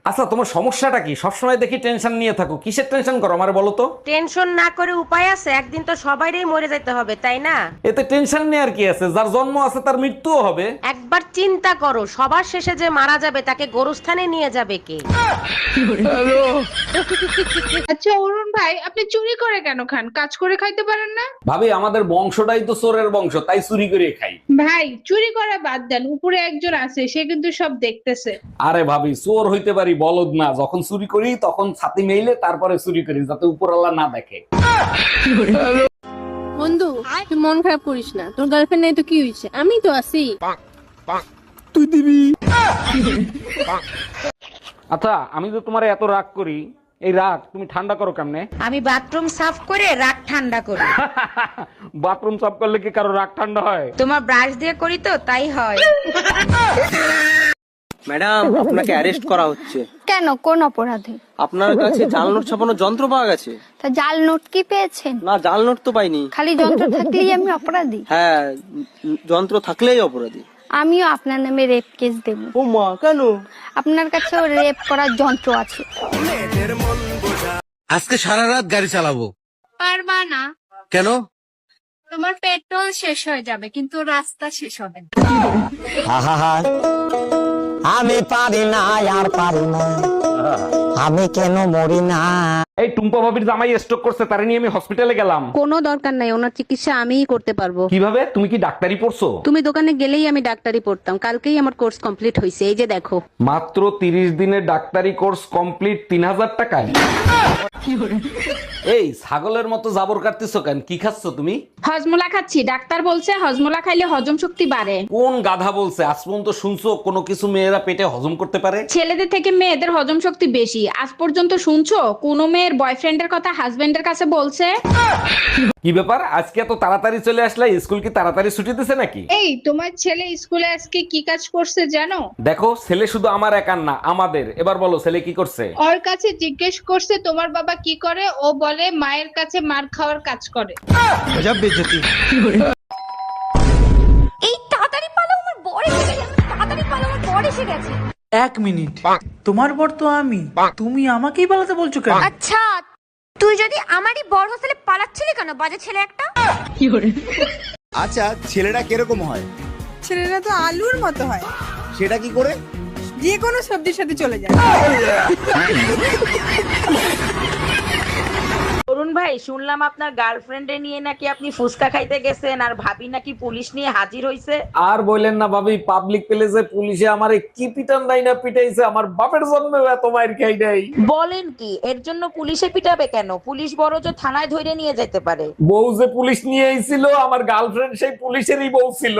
আচ্ছা তোমার সমস্যাটা কি? সবসময় দেখি টেনশন নিয়ে থাকো, কিসের টেনশন করো আমার বলো তো? টেনশন না করে উপায় আছে? একদিন তো সবাইরই মরে যেতে হবে, তাই না? এতে টেনশন নিয়ে আর কি আছে? যার জন্ম আছে তার মৃত্যুও হবে। একবার চিন্তা করো, সবার শেষে যে মারা যাবে তাকে গোরস্থানে নিয়ে যাবে কে? আচ্ছা অরুণ ভাই, আপনি চুরি করে কেন খান? কাজ করে খাইতে পারেন না? ভাবি আমাদের বংশটাই তো চোরের বংশ, তাই চুরি করে খাই। ভাই চুরি করা বাদ দেন, উপরে একজন আছে, সে কিন্তু সব দেখতেছে। আরে ভাবি চোর হইতে পারি, বলদ না। যখন চুরি করি তখন ছাতি মেইলে তারপরে চুরি করি, যাতে উপরওয়ালা না দেখে। বন্ধু তুই মন খারাপ করিস না, তোর গার্লফ্রেন্ড নাই তো কি হয়েছে, আমি তো আছি। তুই দিবি। আচ্ছা আমি তো তোমার এত রাগ করি, এই রাগ তুমি ঠান্ডা করো কেমনে? আমি বাথরুম সাফ করে রাগ ঠান্ডা করি। বাথরুম সাফ করলে কি কারো রাগ ঠান্ডা হয়? তোমার ব্রাশ দিয়ে করি তো তাই হয়। ম্যাডাম, আপনাকে অ্যারেস্ট করা হচ্ছে। কেন, কোন অপরাধে? আপনার কাছে জাল নোট ছাপানোর যন্ত্র পাওয়া গেছে। তা জাল নোট কি পেয়েছেন? না, জাল নোট তো পাইনি। খালি যন্ত্র থাকলেই আমি অপরাধী? হ্যাঁ, যন্ত্র থাকলেই অপরাধী। আমিও আপনার নামে রেপ কেস দেব। ও মা, কেন? আপনার কাছেও রেপ করার যন্ত্র আছে। আজকে সারা রাত গাড়ি চালাবো। পারবা না? কেন? তোমার পেট্রোল শেষ হয়ে যাবে কিন্তু রাস্তা শেষ হবে না। আমি পারি না, আর পারি না, আমি কেন মরি না। এই টুম্পা ভাবির জামাই স্ট্রোক করছে, তারে নিয়ে আমি হসপিটালে গেলাম। কোনো দরকার নাই, ওনার চিকিৎসা আমিই করতে পারবো। কিভাবে? তুমি কি ডাক্তারি পড়ছো? তুমি দোকানে গেলেই আমি ডাক্তারি পড়তাম, কালকেই আমার কোর্স কমপ্লিট হয়েছে, এই যে দেখো। মাত্র 30 দিনের ডাক্তারি কোর্স কমপ্লিট 3000 টাকায়? এই ছাগলের মতো জাবর কাটতেছো কেন? কি খাচ্ছ তুমি? হজমোলা খাচ্ছি, ডাক্তার বলছে হজমোলা খাইলে হজম শক্তি বাড়ে। কোন গাধা বলছে? আজ পর্যন্ত শুনছো কোনো কিছু মেয়েরা পেটে হজম করতে পারে? ছেলেদের থেকে মেয়েদের হজম শক্তি বেশি। আজ পর্যন্ত শুনছো কোন মেয়ের বয়ফ্রেন্ডের কথা হাজবেন্ডের কাছে বলছে? কি ব্যাপার, আজকে এত তাড়াতাড়ি চলে আসলে? স্কুল কি তাড়াতাড়ি ছুটি দিছে নাকি? এই তোমার ছেলে স্কুলে আজকে কি কাজ করছে জানো? দেখো ছেলে শুধু আমার একার না, আমাদের। এবার বলো ছেলে কি করছে? ওর কাছে জিজ্ঞেস করছে তোমার বাবা কি করে, ও বলে মায়ের কাছে মার খাওয়ার কাজ করে। এই তাড়াতাড়ি পালাও, আমার বর এসে গেছে। তাড়াতাড়ি পালাও, আমার বর এসে গেছে। 1 মিনিট, তোমার বর তো আমি, তুমি আমাকেই পালাতে বলছো কেন? আচ্ছা তুই যদি আমারই বর হোস্টেলে পালাচ্ছিলি কেন, বাজে ছেলে একটা? আচ্ছা ছেলেটা কিরকম হয়? ছেলেরা তো আলুর মতো হয়, সেটা কি করে? যে কোনো সবজির সাথে চলে যায়। অরুণ ভাই, শুনলাম আপনার গার্লফ্রেন্ডে নিয়ে নাকি আপনি ফুচকা খাইতে গেছেন, আর ভাবি নাকি পুলিশ নিয়ে হাজির হইছে। আর বললেন না ভাবি, পাবলিক প্লেসে পুলিশে আমারে কি পিটান নাই না পিটাইছে, আমার বাপের জন্মেও এত মাইর খাই নাই। বলেন কি? এর জন্য পুলিশে পিটাবে কেন? পুলিশ বড় যে থানায় ধরে নিয়ে যেতে পারে। বউ যে পুলিশ নিয়ে আইছিল, আমার গার্লফ্রেন্ড সেই পুলিশেরই বউ ছিল।